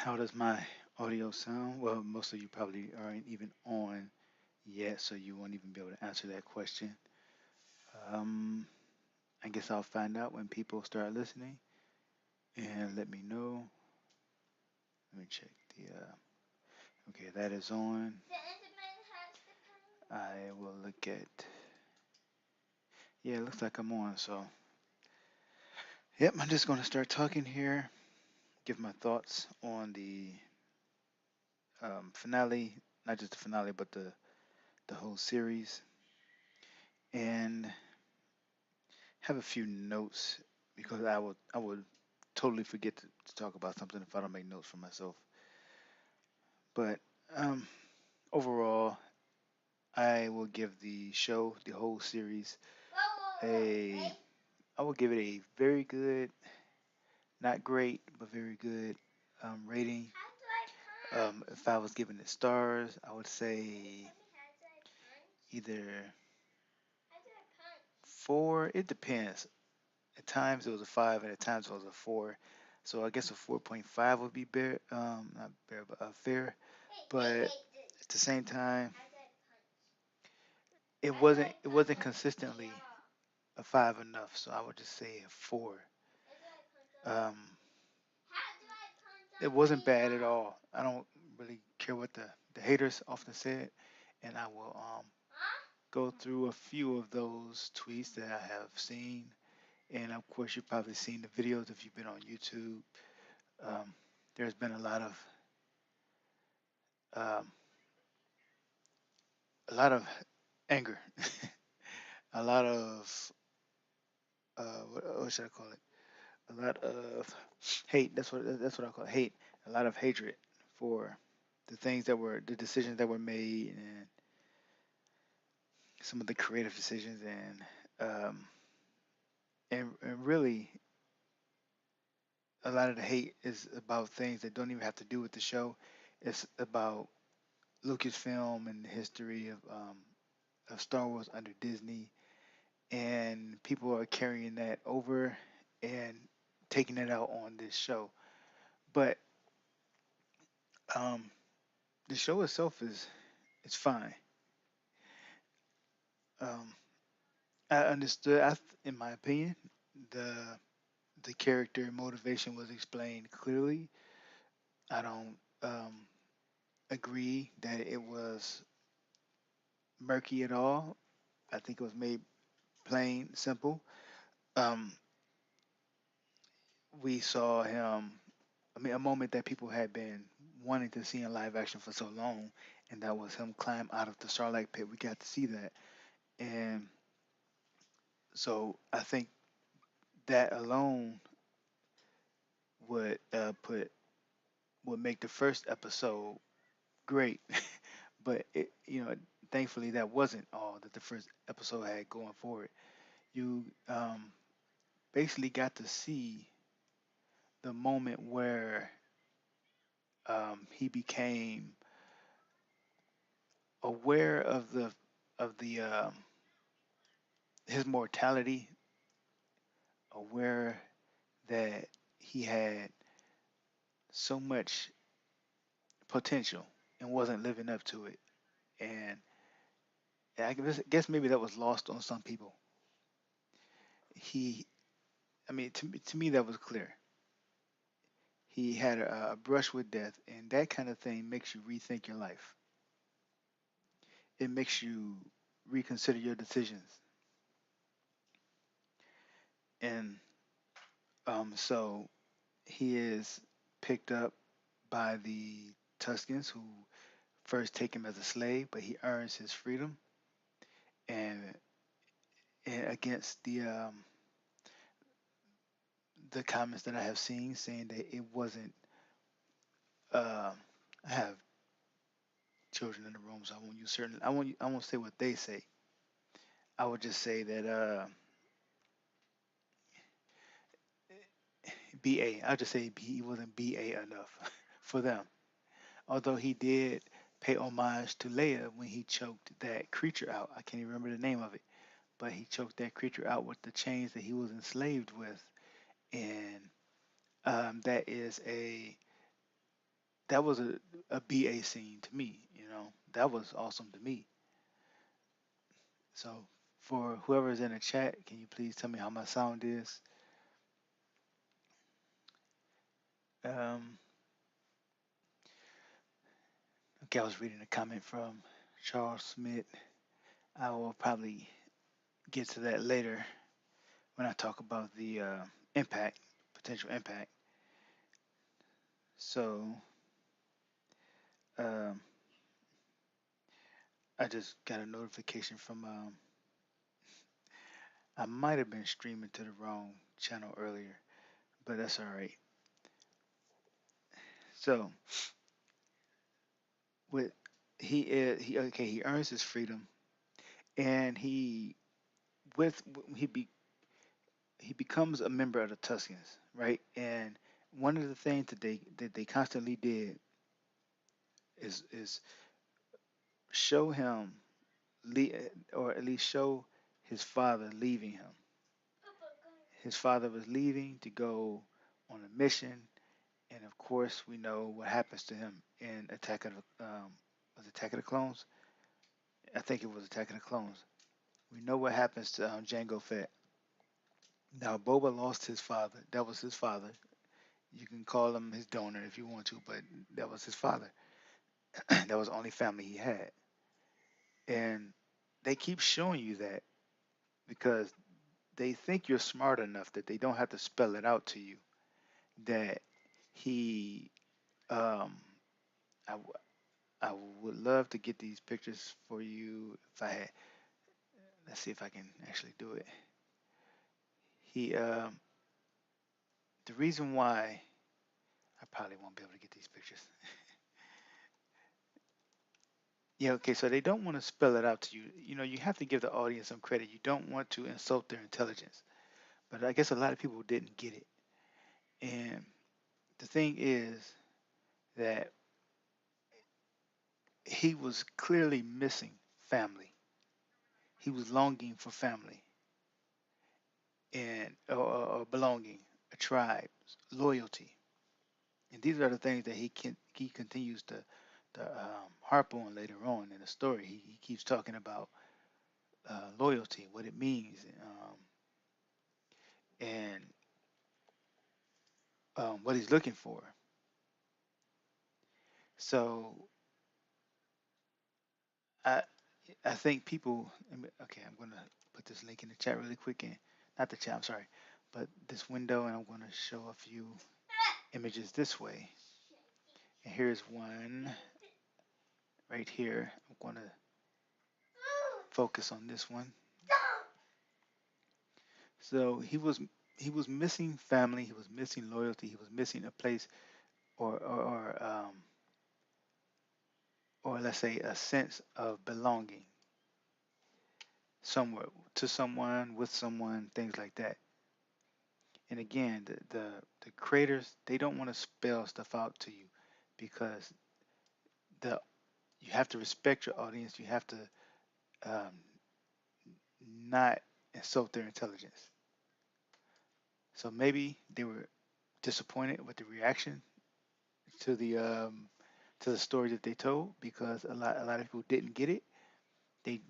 how does my audio sound? Well, most of you probably aren't even on yet, so you won't even be able to answer that question. Um, I guess I'll find out when people start listening and let me know. Let me check the. Okay, that is on. I will look at. Yeah, it looks like I'm on. So, yep, I'm just going to start talking here, give my thoughts on the finale, not just the finale, but the whole series, and have a few notes because I would totally forget to talk about something if I don't make notes for myself. But um, overall, I will give the show, the whole series, a I will give it a very good, not great, but very good rating. If I was giving it stars, I would say either four. It depends. At times it was a five, and at times it was a four. So I guess a 4.5 would be bare, not bare, but fair. But at the same time, it wasn't consistently a five enough. So I would just say a four. Um, it wasn't bad at all. I don't really care what the haters often said, and I will go through a few of those tweets that I have seen. And of course, you've probably seen the videos if you've been on YouTube. Um, there's been um, a lot of anger, a lot of what should I call it? A lot of hate. That's what I call it, hate. A lot of hatred for the decisions that were made, and some of the creative decisions, and really a lot of the hate is about things that don't even have to do with the show. It's about Lucasfilm and the history of Star Wars under Disney, and people are carrying that over and taking it out on this show. But um, the show itself is it's fine. Um, I understood, in my opinion, the the character motivation was explained clearly. I don't agree that it was murky at all. I think it was made plain, simple. Um, we saw him. I mean, a moment that people had been wanting to see in live action for so long, and that was him climb out of the Starlight Pit. We got to see that, and so I think that alone would put would make the first episode great. But thankfully that wasn't all that the first episode had going for it. You basically got to see the moment where he became aware of the his mortality, aware that he had so much potential and wasn't living up to it. And I guess maybe that was lost on some people. He, I mean, to me that was clear. He had a brush with death, and that kind of thing makes you rethink your life. It makes you reconsider your decisions. And so he is picked up by the Tuscans, who first take him as a slave, but he earns his freedom. And, and against the comments that I have seen saying that it wasn't, uh, I have children in the room, so I won't use certain. I won't say what they say. I would just say that BA. I'll just say he wasn't BA enough for them. Although he did pay homage to Leia when he choked that creature out. I can't even remember the name of it, but he choked that creature out with the chains that he was enslaved with, and that is a that was a BA scene to me. You know, that was awesome to me. So for whoever's in the chat, can you please tell me how my sound is? Um, okay, I was reading a comment from Charles Smith. I will probably get to that later when I talk about the impact, potential impact. So um, I just got a notification from. I might have been streaming to the wrong channel earlier, but that's all right. So with he okay, he earns his freedom, and with he be he becomes a member of the Tuscans, right? And one of the things that they constantly did is show him or at least show his father leaving him. His father was leaving to go on a mission, and of course we know what happens to him in Attack of the Clones. I think it was Attack of the Clones. We know what happens to Jango Fett. Now Boba lost his father. That was his father. You can call him his donor if you want to, but that was his father. That was the only family he had, and they keep showing you that because they think you're smart enough that they don't have to spell it out to you that he um I, w- I would love to get these pictures for you if I had. Let's see if I can actually do it. He The reason why I probably won't be able to get these pictures. Yeah, okay, so they don't want to spell it out to you. You know, you have to give the audience some credit. You don't want to insult their intelligence. But I guess a lot of people didn't get it. And the thing is that he was clearly missing family. He was longing for family and or belonging, a tribe, loyalty. And these are the things that he continues to harp on later on in the story. He keeps talking about loyalty, what it means, and what he's looking for. So I I think people. Okay, I'm gonna put this link in the chat really quick, and not the chat. I'm sorry, but this window, and I'm gonna show a few images this way. And here's one right here. I'm gonna focus on this one. So he was missing family. He was missing loyalty. He was missing a place, or let's say a sense of belonging somewhere to someone, with someone, things like that. And again, the creators, they don't want to spell stuff out to you because the you have to respect your audience. You have to um, not insult their intelligence. So maybe they were disappointed with the reaction to the story that they told because a lot of people didn't get it. They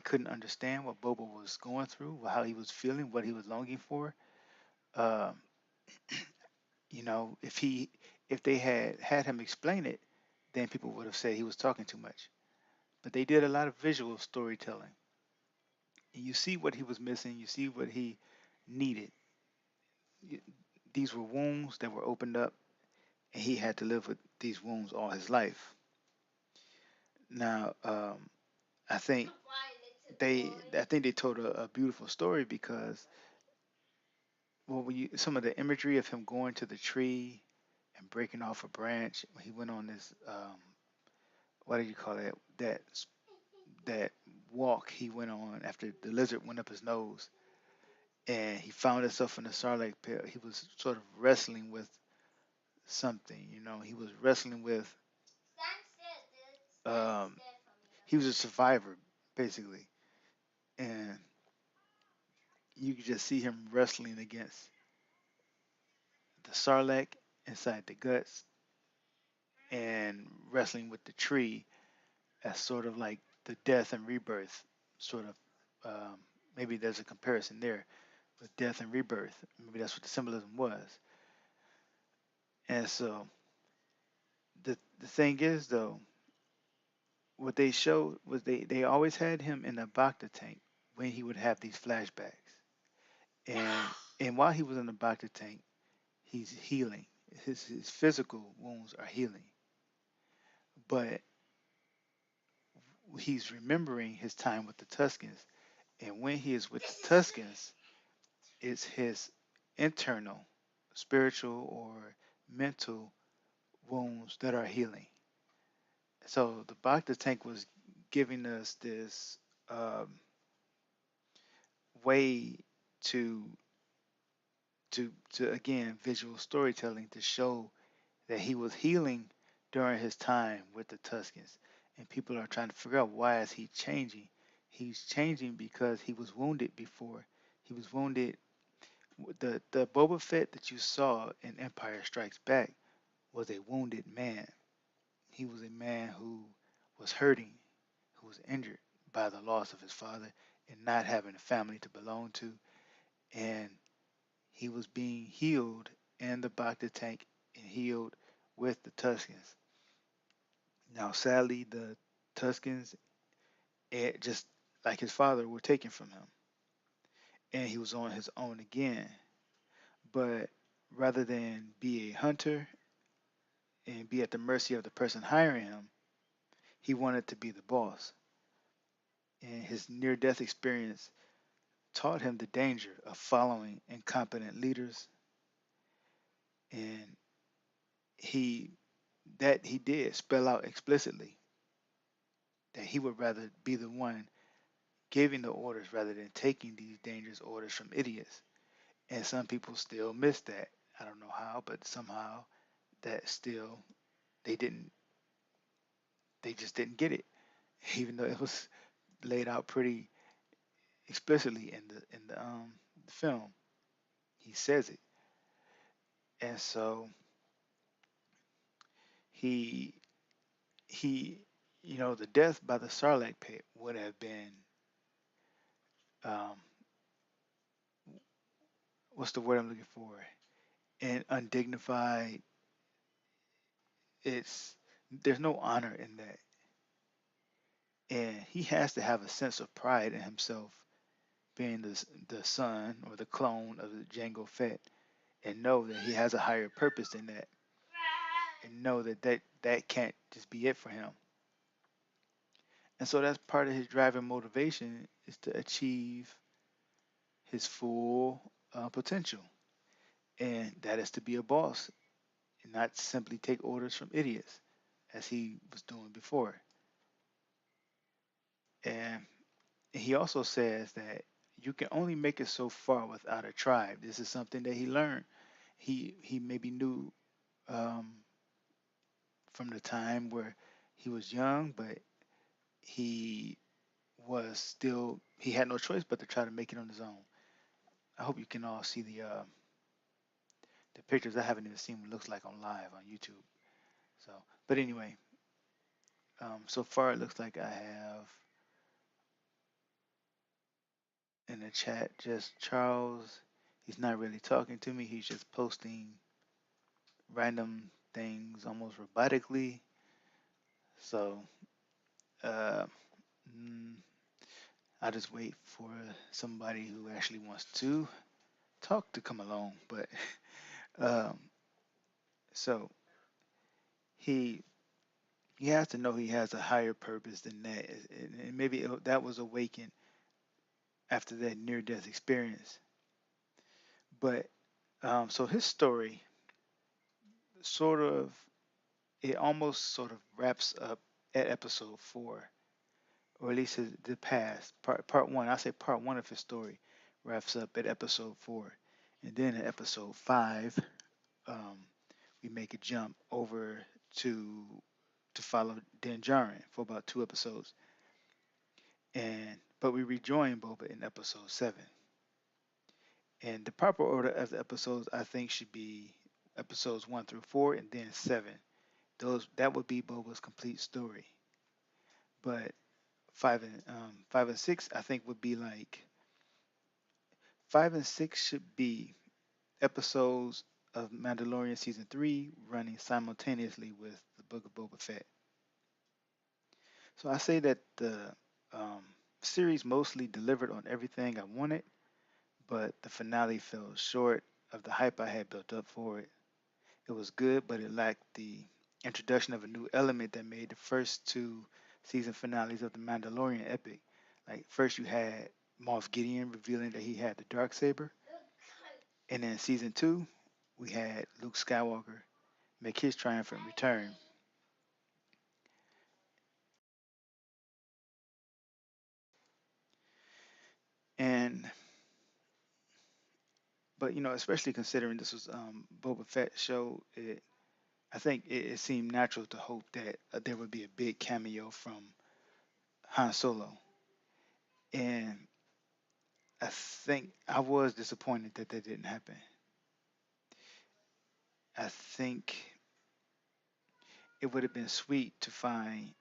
couldn't understand what Boba was going through, how he was feeling, what he was longing for. Um, if they had him explain it, then people would have said he was talking too much. But they did a lot of visual storytelling, and you see what he was missing. You see what he needed. Y- These were wounds that were opened up, and he had to live with these wounds all his life. Now, I think I think they told a beautiful story because well, some of the imagery of him going to the tree and breaking off a branch when he went on this what do you call that that walk he went on after the lizard went up his nose and he found himself in the Sarlacc pit. He was sort of wrestling with something, he was wrestling with um, he was a survivor basically, and you could just see him wrestling against the Sarlacc inside the guts, and wrestling with the tree as sort of like the death and rebirth, sort of. Maybe there's a comparison there with death and rebirth. Maybe that's what the symbolism was. And so the thing is though, what they showed was they always had him in a Bacta tank when he would have these flashbacks. And and while he was in the Bacta tank, he's healing. His physical wounds are healing, but he's remembering his time with the Tuscans. And when he is with the Tuscans, it's his internal, spiritual or mental wounds that are healing. So the Bacta tank was giving us this um, way to to again visual storytelling to show that he was healing during his time with the Tuscans, and people are trying to figure out why is he changing. He's changing because he was wounded before. He was wounded. The Boba Fett that you saw in Empire Strikes Back was a wounded man. He was a man who was hurting, who was injured by the loss of his father and not having a family to belong to, and he was being healed in the Bacta tank and healed with the Tuscans. Now, sadly, the Tuscans, just like his father, were taken from him, and he was on his own again. But rather than be a hunter and be at the mercy of the person hiring him, he wanted to be the boss. And his near death experience taught him the danger of following incompetent leaders. And he he did spell out explicitly that he would rather be the one giving the orders rather than taking these dangerous orders from idiots. And some people still miss that. I don't know how, but somehow that still they didn't they just didn't get it, even though it was laid out pretty explicitly in the film. He says it, and so he he the death by the Sarlacc pit would have been um, what's the word I'm looking for? And undignified. It's there's no honor in that, and he has to have a sense of pride in himself being the son or the clone of the Jango Fett, and know that he has a higher purpose than that, and know that can't just be it for him. And so that's part of his driving motivation is to achieve his full potential, and that is to be a boss and not simply take orders from idiots as he was doing before. And he also says that you can only make it so far without a tribe. This is something that he learned. He maybe knew um, from the time where he was young, but he he had no choice but to try to make it on his own. I hope you can all see the pictures. I haven't even seen what it looks like on live on YouTube. So, but anyway, so far it looks like I have in the chat just Charles. He's not really talking to me. He's just posting random things almost robotically. So uh, mm, I'll just wait for somebody who actually wants to talk to come along. But um, so he he has to know he has a higher purpose than that, and maybe that was awakened after that near death experience. But so his story sort of it almost sort of wraps up at episode 4, or at least the past part one. I say part one of his story wraps up at episode 4, and then in episode 5, um, we make a jump over to to follow Din Djarin for about 2 episodes, and but we rejoin Boba in episode 7. And the proper order of the episodes I think should be episodes 1 through 4, and then 7 those that would be Boba's complete story. But five and six, I think, would be like five and six should be episodes of Mandalorian season three running simultaneously with the Book of Boba Fett. So I say that the um, series mostly delivered on everything I wanted, but the finale fell short of the hype I had built up for it. It was good, but it lacked the introduction of a new element that made the first two season finales of The Mandalorian epic. Like, first you had Moff Gideon revealing that he had the dark saber, and then season two, we had Luke Skywalker make his triumphant return. And but especially considering this was Boba Fett show, I think it seemed natural to hope that there would be a big cameo from Han Solo. And I think I was disappointed that that didn't happen. I think it would have been sweet to find,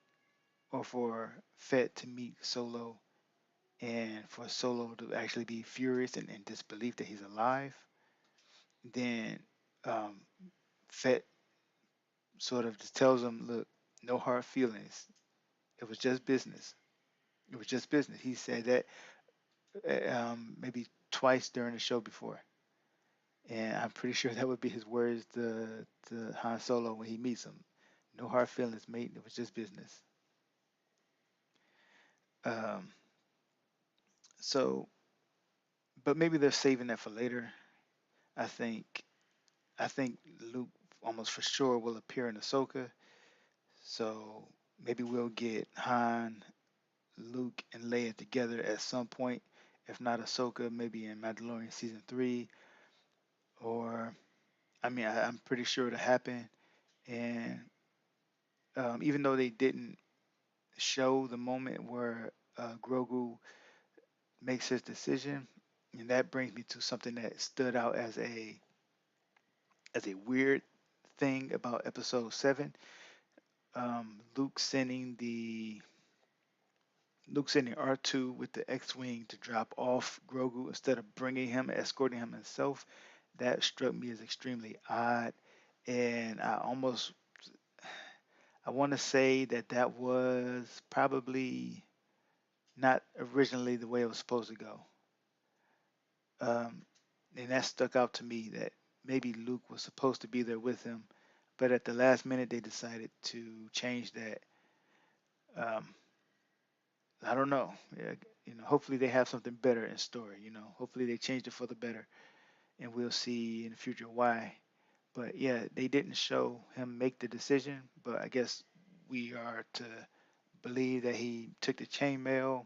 or for Fett to meet Solo, and for Solo to actually be furious and in disbelief that he's alive. Then um, Fett sort of just tells him, "Look, no hard feelings. It was just business. It was just business." He said that maybe twice during the show before, and I'm pretty sure that would be his words to Han Solo when he meets him. No hard feelings, mate. It was just business. Um, so, but maybe they're saving that for later. I think I think Luke almost for sure will appear in Ahsoka. So maybe we'll get Han, Luke, and Leia together at some point. If not Ahsoka, maybe in Mandalorian season three, or I mean, I'm pretty sure it'll happen. And even though they didn't show the moment where Grogu makes his decision, and that brings me to something that stood out as a weird thing about Episode Seven. Luke sending the Luke sending R2 with the X-wing to drop off Grogu instead of bringing him, escorting him himself. That struck me as extremely odd, and I want to say that that was probably not originally the way it was supposed to go. Um, and that stuck out to me that maybe Luke was supposed to be there with him, but at the last minute they decided to change that. Um, I don't know. Yeah, hopefully they have something better in store. Hopefully they changed it for the better, and we'll see in the future why. But yeah, they didn't show him make the decision, but I guess we are to believe that he took the chainmail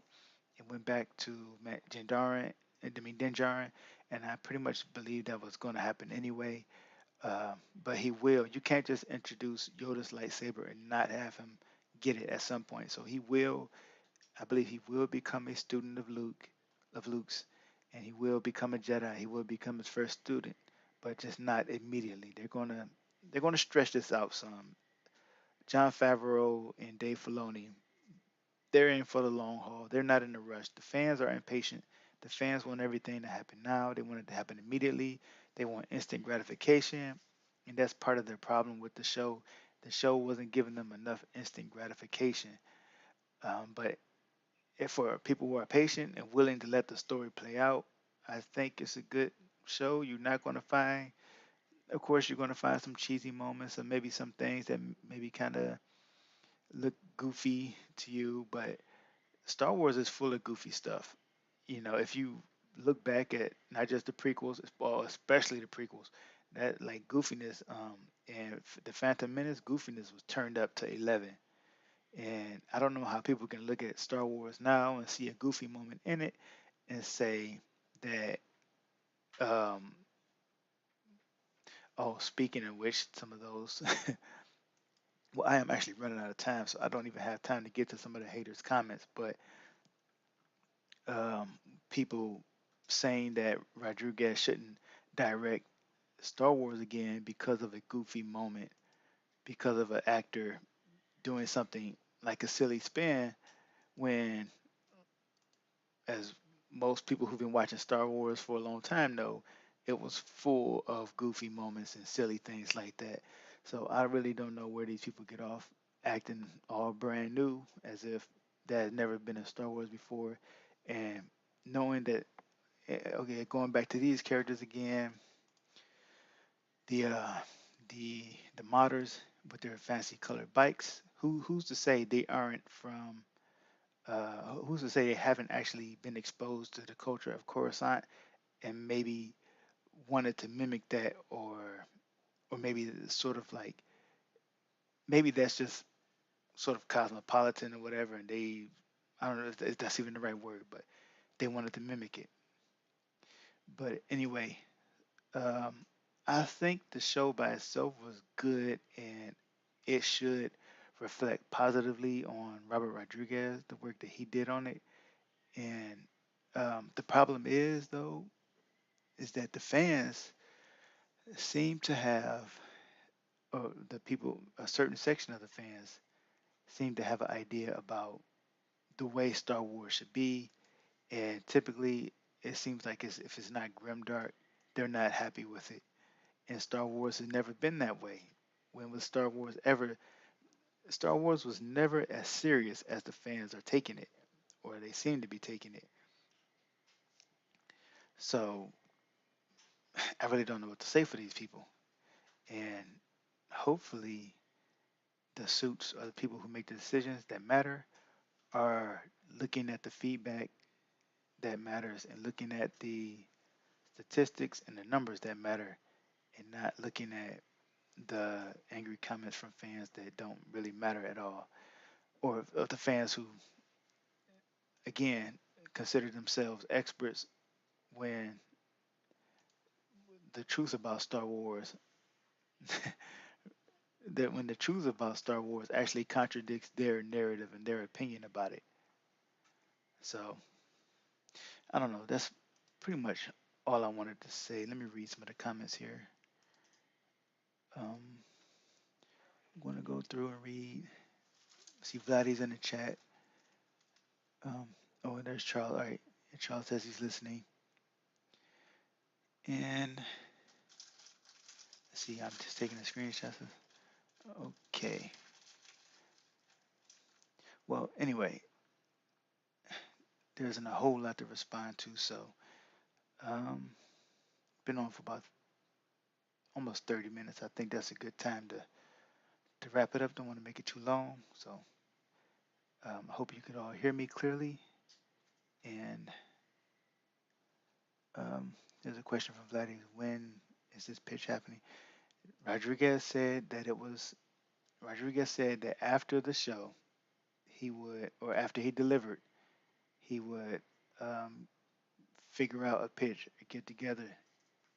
and went back to Jindarin, Dinjarin, and I pretty much believe that was going to happen anyway. But he will. You can't just introduce Yoda's lightsaber and not have him get it at some point. So he will. I believe he will become a student of Luke's, and he will become a Jedi. He will become his first student, but just not immediately. They're gonna stretch this out some. John Favreau and Dave Filoni, they're in for the long haul. They're not in a rush. The fans are impatient. The fans want everything to happen now. They want it to happen immediately. They want instant gratification, and that's part of their problem with the show. The show wasn't giving them enough instant gratification. But if for people who are patient and willing to let the story play out, I think it's a good show. You're not going to find, of course, you're going to find some cheesy moments or maybe some things that maybe kind of look goofy to you, but Star Wars is full of goofy stuff. If you look back at not just the prequels, well, especially the prequels, that like goofiness, and the Phantom Menace goofiness was turned up to 11. And I don't know how people can look at Star Wars now and see a goofy moment in it and say that, um, oh, speaking of which, some of those, well, I am actually running out of time, so I don't even have time to get to some of the haters' comments, but um, people saying that Rodriguez shouldn't direct Star Wars again because of a goofy moment. because of an actor doing something like a silly spin when, as most people who've been watching Star Wars for a long time know, it was full of goofy moments and silly things like that. So I really don't know where these people get off acting all brand new as if that had never been in Star Wars before, and knowing that, okay, going back to these characters again, the uh, the the modders with their fancy colored bikes. Who's to say they aren't from? Who's to say they haven't actually been exposed to the culture of Coruscant and maybe wanted to mimic that, or maybe it's sort of like, maybe that's just sort of cosmopolitan or whatever, and they, I don't know if that's even the right word, but they wanted to mimic it. But anyway, um, I think the show by itself was good, and it should reflect positively on Robert Rodriguez, the work that he did on it. And the problem is, though, is that the fans seem to have, or the people, a certain section of the fans seem to have an idea about the way Star Wars should be. And typically, it seems like if it's not grimdark, they're not happy with it. And Star Wars has never been that way. When was Star Wars ever? Star Wars was never as serious as the fans are taking it, or they seem to be taking it. So I really don't know what to say for these people. And hopefully, the suits or the people who make the decisions that matter are looking at the feedback that matters and looking at the statistics and the numbers that matter, and not looking at the angry comments from fans that don't really matter at all, or of the fans who, again, consider themselves experts when the truth about Star Wars, that when the truth about Star Wars actually contradicts their narrative and their opinion about it. So I don't know. That's pretty much all I wanted to say. Let me read some of the comments here. Um, I'm going to go through and read. See, Vladdy's in the chat. Um, oh, and there's Charles. All right. And Charles says he's listening. And let's see, I'm just taking a screenshot. Okay. Well, anyway, there isn't a whole lot to respond to. So, um, been on for about almost 30 minutes. I think that's a good time to wrap it up. Don't want to make it too long. So, I hope you could all hear me clearly. And um, there's a question from Vladdy. When is this pitch happening? Rodriguez said that it was. Rodriguez said that after the show, he would, or after he delivered, he would um, figure out a pitch, get together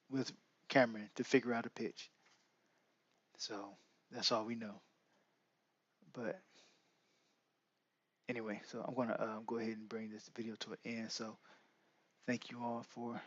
with Cameron to figure out a pitch. So that's all we know. But anyway, so I'm gonna go ahead and bring this video to an end. So thank you all for